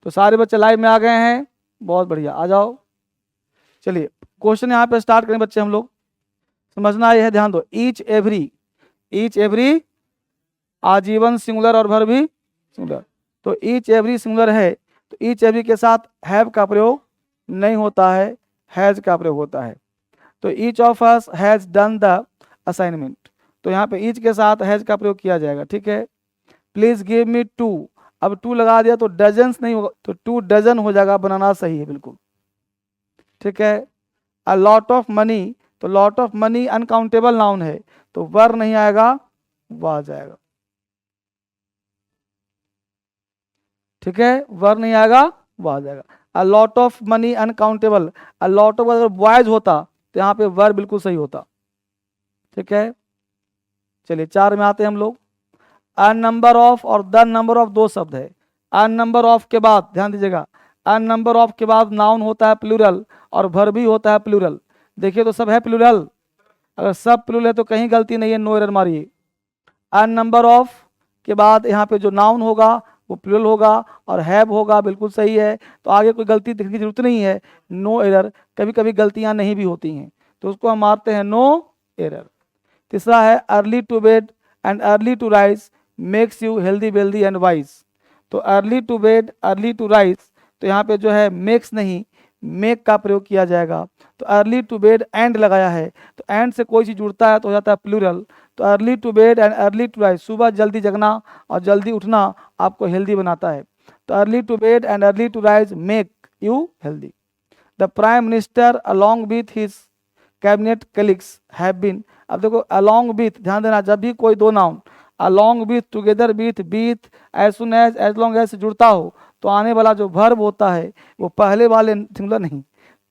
तो सारे बच्चे लाइव में आ गए हैं, बहुत बढ़िया, आ जाओ। चलिए क्वेश्चन यहाँ पे स्टार्ट करें बच्चे हम लोग। समझना ये है, ध्यान दो, ईच एवरी आजीवन सिंगुलर और भर भी सिंगुलर। तो ईच एवरी सिंगुलर है, तो ईच एवरी के साथ हैव का प्रयोग नहीं होता है, हैज का प्रयोग होता है। तो each of us has done the assignment, तो यहाँ पे ईच के साथ हैज का प्रयोग किया जाएगा, ठीक है। प्लीज गिव मी 2, अब 2 लगा दिया तो डजन्स नहीं होगा, तो 2 डजन हो जाएगा, बनाना सही है बिल्कुल, ठीक है। अ लॉट ऑफ मनी, तो lot of money uncountable noun है, तो वर नहीं आएगा, वह आ जाएगा, ठीक है। वर नहीं आएगा, वह आ जाएगा। A lot of money uncountable, a lot of अगर बॉयज होता तो यहाँ पे वर बिल्कुल सही होता, ठीक है। चलिए 4 में आते हैं हम लोग। अ नंबर ऑफ और द नंबर ऑफ दो शब्द है। अ नंबर ऑफ के बाद ध्यान दीजिएगा, अ नंबर ऑफ के बाद नाउन होता है प्लूरल और वर्ब भी होता है प्लूरल। देखिए तो सब है प्लूरल, अगर सब प्लूरल है तो कहीं गलती नहीं है, नो एरर मारिए। अ नंबर ऑफ के बाद यहाँ पे जो नाउन होगा वो प्लूरल होगा और हैव होगा, बिल्कुल सही है, तो आगे कोई गलती देखने की जरूरत नहीं है, नो एरर। कभी कभी गलतियाँ नहीं भी होती हैं तो उसको हम मारते हैं नो एरर। तीसरा है early to bed and early to rise makes you healthy wealthy and wise. तो early to bed early to rise, तो यहाँ पे जो है मेक्स नहीं मेक का प्रयोग किया जाएगा। तो अर्ली टू बेड एंड लगाया है, तो एंड से कोई चीज़ जुड़ता है तो हो जाता है प्लूरल। तो early to bed and early to rise, सुबह जल्दी जगना और जल्दी उठना आपको हेल्दी बनाता है। तो early to bed and early to rise make you healthy. The prime minister along with his cabinet colleagues have been, अब देखो अलॉन्ग विथ, ध्यान देना, जब भी कोई दो noun along with, together with, as soon as long as से जुड़ता हो तो आने वाला जो वर्ब होता है वो पहले वाले सिंगुलर नहीं,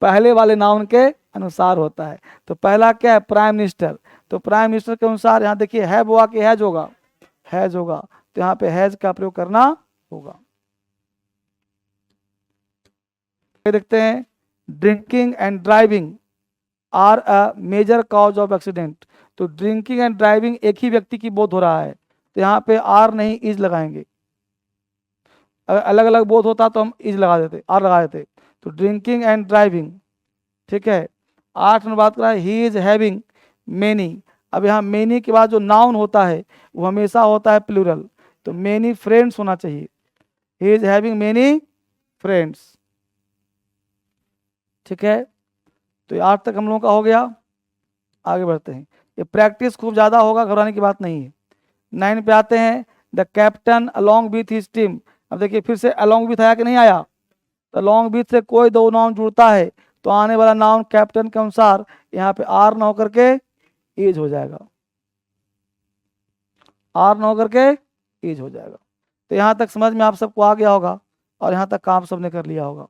पहले वाले नाउन के अनुसार होता है। तो पहला क्या है, प्राइम मिनिस्टर, तो प्राइम मिनिस्टर के अनुसार यहाँ देखिए हैव हुआ कि हैज होगा, हैज होगा, तो यहाँ पे हैज का प्रयोग करना होगा। देखते हैं, drinking and driving are a major cause of accident. तो ड्रिंकिंग एंड ड्राइविंग एक ही व्यक्ति की बोध हो रहा है, तो यहाँ पे आर नहीं इज लगाएंगे। अगर अलग अलग बोध होता तो हम इज लगा देते, आर लगा देते। तो ड्रिंकिंग एंड ड्राइविंग, ठीक है। 8 में बात कर रहा है ही इज हैविंग मेनी, अब यहाँ मेनी के बाद जो नाउन होता है वो हमेशा होता है प्लूरल, तो मेनी फ्रेंड्स होना चाहिए, he is having many friends, ठीक है। तो 8 तक हम लोगों का हो गया, आगे बढ़ते हैं। ये प्रैक्टिस खूब ज़्यादा होगा, घबराने की बात नहीं है। 9 पे आते हैं, the captain along with his team. अब देखिए फिर से अलॉन्ग विथ आया कि नहीं आया, तो अलॉन्ग विथ से कोई दो नाउन जुड़ता है तो आने वाला नाउन कैप्टन के अनुसार यहाँ पे आर न होकर के इज हो जाएगा, आर न होकर के इज हो जाएगा। तो यहाँ तक समझ में आप सबको आ गया होगा और यहाँ तक काम सबने कर लिया होगा।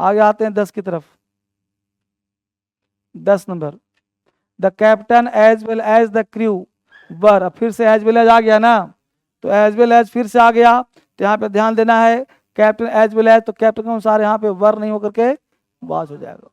आगे आते हैं 10 की तरफ। 10 number, the captain as well as the crew were, फिर से एज वेल एज आ गया ना, तो एज वेल एज फिर से आ गया, तो यहाँ पे ध्यान देना है कैप्टन एज वेल एज, तो कैप्टन के अनुसार यहाँ पे वर नहीं होकर के वाज हो जाएगा,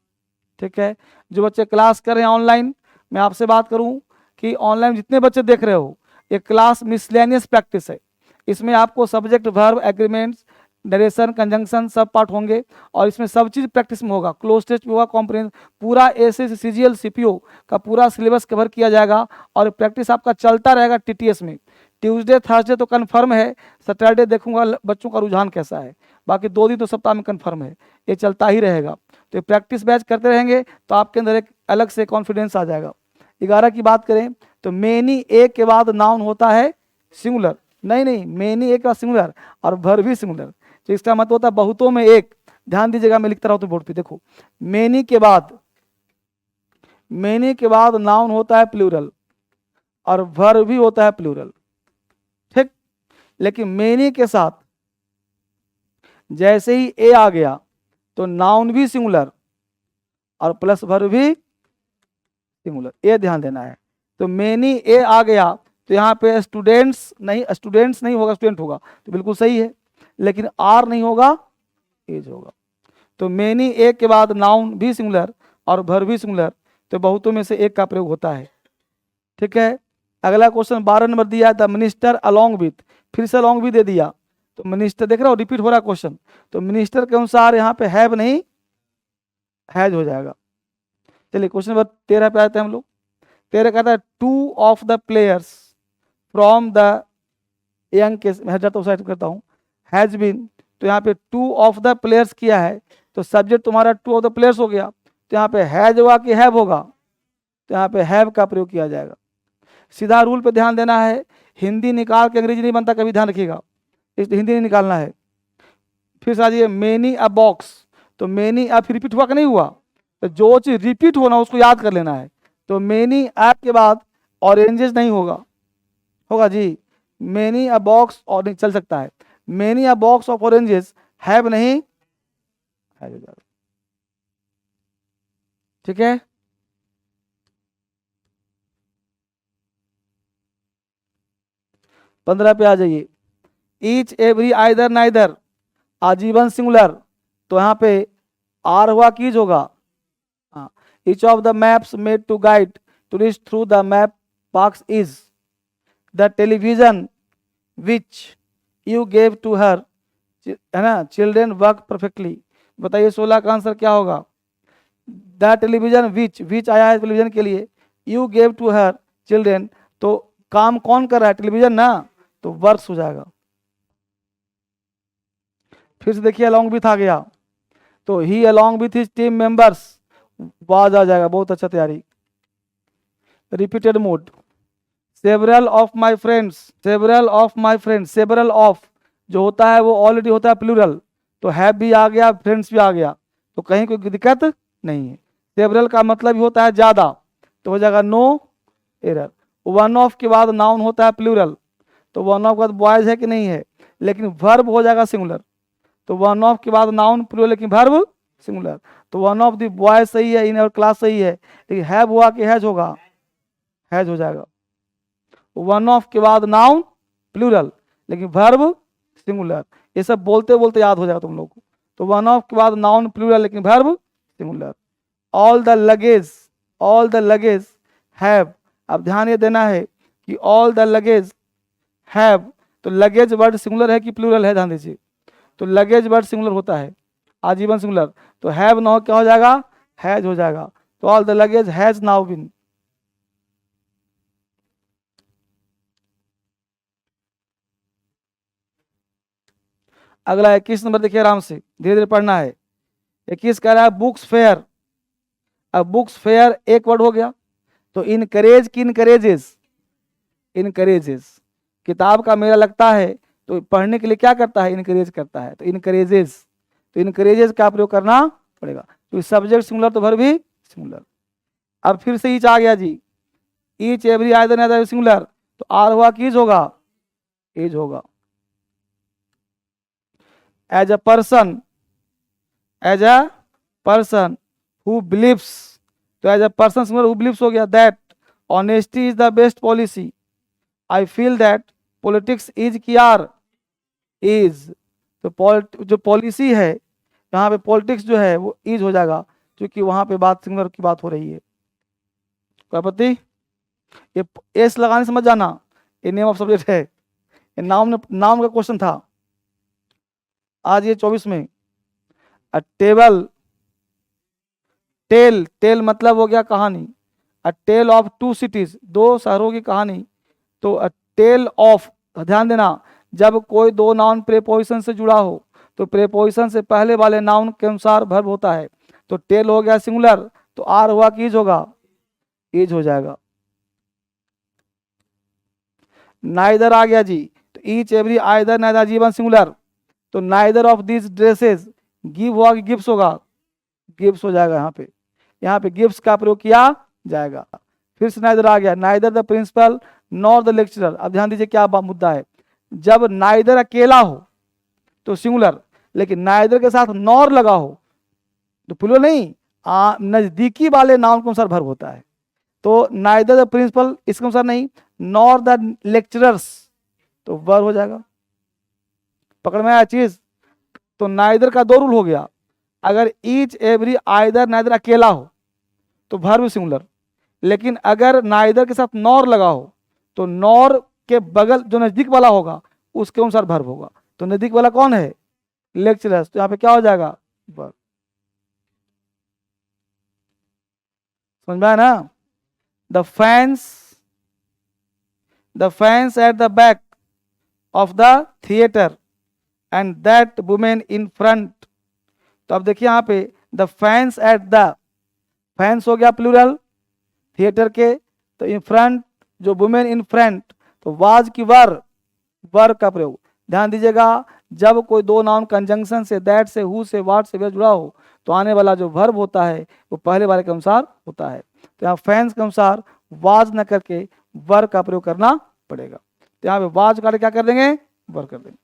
ठीक है। जो बच्चे क्लास कर रहे हैं ऑनलाइन, मैं आपसे बात करूं कि ऑनलाइन जितने बच्चे देख रहे हो, ये क्लास मिसलेनियस प्रैक्टिस है, इसमें आपको subject verb agreements narration conjunction सब पार्ट होंगे और इसमें सब चीज़ प्रैक्टिस में होगा, क्लोज टेस्ट भी होगा, कॉम्प्रिहेंस पूरा एसएससी सीजीएल सीपीओ का पूरा सिलेबस कवर किया जाएगा और प्रैक्टिस आपका चलता रहेगा टीटीएस में। ट्यूसडे थर्सडे तो कन्फर्म है, सैटरडे देखूंगा बच्चों का रुझान कैसा है, बाकी 2 दिन तो सप्ताह में कन्फर्म है, ये चलता ही रहेगा। तो प्रैक्टिस बैच करते रहेंगे तो आपके अंदर एक अलग से कॉन्फिडेंस आ जाएगा। 11 की बात करें तो मेनी एक के बाद नाउन होता है सिंगुलर, नहीं मेनी एक का सिंगुलर और वर्ब भी सिंगुलर, तो इसका मतलब होता है बहुतों में एक। ध्यान दीजिएगा, मैं लिखता रहूं तो बोर्ड पे देखो, मेनी के बाद नाउन होता है प्लूरल और वर्ब भी होता है प्लूरल, ठीक। लेकिन मेनी के साथ जैसे ही ए आ गया तो नाउन भी सिंगुलर और प्लस वर्ब भी सिंगुलर, ये ध्यान देना है। तो मेनी ए आ गया तो यहाँ पे स्टूडेंट्स नहीं होगा, स्टूडेंट होगा, तो बिल्कुल सही है, लेकिन आर नहीं होगा, एज होगा। तो मेनी एक के बाद नाउन भी सिंगुलर और वर्ब भी सिंगुलर, तो बहुतों में से एक का प्रयोग होता है, ठीक है। अगला क्वेश्चन 12 नंबर दिया, द मिनिस्टर अलॉन्ग विथ, फिर से अलॉन्ग भी दे दिया, तो मिनिस्टर, देख रहे हो रिपीट हो रहा क्वेश्चन, तो मिनिस्टर के अनुसार यहाँ पे हैव नहीं हैज हो जाएगा। चलिए क्वेश्चन नंबर 13 पे आते हैं हम लोग। 13 कहता है two of the players from the young case, मैं तो साइड करता हूँ, हैज बीन, तो यहाँ पे टू ऑफ द प्लेयर्स किया है, तो सब्जेक्ट तुम्हारा टू ऑफ द प्लेयर्स हो गया, तो यहाँ पे हैज होगा कि हैव होगा, तो यहाँ पे हैव का प्रयोग किया जाएगा। सीधा रूल पे ध्यान देना है, हिंदी निकाल के अंग्रेजी नहीं बनता, कभी ध्यान रखिएगा, इस हिंदी नहीं निकालना है। फिर से आ जाइए मेनी अ बॉक्स, तो मेनी अ फिर रिपीट हुआ कि नहीं हुआ, तो जो चीज रिपीट होना उसको याद कर लेना है। तो मेनी अ के बाद ऑरेंजेस नहीं होगा, होगा जी, मेनी अ बॉक्स और चल सकता है, many a box of oranges have नहीं, ठीक है। पंद्रह पे आ जाइए, ईच एवरी आइदर नाइदर, आजीवन सिंगुलर, तो यहाँ पे आर हुआ कीज होगा, हाँ, each of the maps made to guide tourist through the map parks is the television which you gave to her, है ना, चिल्ड्रेन वर्क परफेक्टली। बताइए 16 का आंसर क्या होगा। द टेलीविजन विच आया है टेलीविजन के लिए, you gave to her children, तो काम कौन कर रहा है, टेलीविजन ना, तो वर्क्स हो जाएगा। फिर से देखिए अलॉन्ग विथ आ गया, तो he along with his team members, was आ जाएगा, बहुत अच्छा तैयारी। Repeated mode, several of my friends, several of my friends, several of जो होता है वो ऑलरेडी होता है प्लूरल, तो हैव भी आ गया, फ्रेंड्स भी आ गया, तो कहीं कोई दिक्कत नहीं है। सेवरल का मतलब ही होता है ज्यादा, तो हो जाएगा नो एरर। वन ऑफ के बाद नाउन होता है प्लूरल, तो वन ऑफ के बाद बॉयज है कि नहीं है, लेकिन वर्ब हो जाएगा सिंगुलर, तो वन ऑफ के बाद नाउन प्लूरल लेकिन वर्ब सिंगुलर, तो वन ऑफ द बॉयज सही है, इन और क्लास सही है, लेकिन हैव हुआ कि हैज होगा, हैज हो जाएगा। वन ऑफ के बाद नाउन प्लूरल लेकिन वर्ब सिंगुलर, ये सब बोलते बोलते याद हो जाएगा तुम लोग को। तो वन ऑफ के बाद नाउन प्लूरल लेकिन verb singular. All the luggage, all the luggage have, अब ध्यान ये देना है कि ऑल द लगेज हैव, तो लगेज वर्ड सिंगुलर है कि प्लूरल है, ध्यान दीजिए, तो लगेज वर्ड सिंगुलर होता है, आजीवन सिंगुलर, तो हैव ना हो क्या हो जाएगा, हैज हो जाएगा। तो all the luggage has now been. अगला 21 नंबर देखिए, आराम से धीरे धीरे पढ़ना है। 21 कह रहा है बुक्स फेयर, अब बुक्स फेयर एक वर्ड हो गया, तो इनकरेज की इनकरेजेस, इनकरेजेस, किताब का मेला लगता है तो पढ़ने के लिए क्या करता है, इनकरेज करता है, तो इनकरेजेस, तो इनकरेजेस का प्रयोग करना पड़ेगा, तो सब्जेक्ट सिंगुलर तो वर्ब भी सिंगुलर। अब फिर से ईच आ गया जी, each every either neither singular, तो आर हुआ कि इज होगा, एज होगा। As a person, as a person who believes, तो as a person singular who believes हो गया, that honesty is the best policy, I feel that politics is की are is, तो जो पॉलिसी है यहाँ पे पॉलिटिक्स जो है वो इज हो जाएगा, क्योंकि वहां पे बात सिंगुलर की बात हो रही है। क्या पति, ये एस लगाने समझ जाना, ये नेम ऑफ सब्जेक्ट है, ये नाम नाम का क्वेश्चन था आज ये 24 में। अ टेबल, टेल, टेल मतलब हो गया कहानी, अ टेल ऑफ टू सिटीज, दो शहरों की कहानी, तो अ टेल ऑफ, ध्यान देना जब कोई दो नाउन प्रेपोजिशन से जुड़ा हो तो प्रेपोजिशन से पहले वाले नाउन के अनुसार वर्ब होता है, तो टेल हो गया सिंगुलर, तो आर हुआ कि इज होगा, इज हो जाएगा। नाइदर आ गया जी, तो ईच एवरी आइदर नाइदर जीवन सिंगुलर, तो neither of this dresses, give हुआ कि गिफ्ट होगा, गिफ्ट हो जाएगा, यहाँ पे गिफ्ट का प्रयोग किया जाएगा। फिर से नाइदर आ गया, neither the principal nor the lecturer, अब ध्यान दीजिए क्या मुद्दा है, जब नाइदर अकेला हो तो सिंगुलर, लेकिन नाइदर के साथ नॉर लगा हो तो प्लूरल नहीं, नजदीकी वाले नाउन के अनुसार वर्ब होता है, तो नाइदर द प्रिंसिपल इसके अनुसार नहीं, नॉर द लेक्चरर्स, तो वर्ब हो जाएगा। पकड़ में आया चीज, तो नाइदर का दो रूल हो गया, अगर ईच एवरी आइदर नाइदर अकेला हो तो वर्ब सिंगुलर, लेकिन अगर नाइदर के साथ नॉर लगा हो तो नॉर के बगल जो नजदीक वाला होगा उसके अनुसार वर्ब होगा, तो नजदीक वाला कौन है? लेक्चरर्स। तो यहाँ पे क्या हो जाएगा? वर। समझ में आया ना? The fans at the back of the theatre and that women in front. तो अब देखिए यहाँ पे the fans at the, fans हो गया प्लूरल थिएटर के, तो इन फ्रंट जो वुमेन इन फ्रंट, तो वाज की वर का प्रयोग। ध्यान दीजिएगा, जब कोई दो नाउन कंजंक्शन से, दैट से, हु से, वाट से जुड़ा हो, तो आने वाला जो वर्ब होता है वो पहले वाले के अनुसार होता है। तो यहाँ फैंस के अनुसार वाज न करके वर का प्रयोग करना पड़ेगा। तो यहाँ पे वाज का क्या कर देंगे? वर कर देंगे।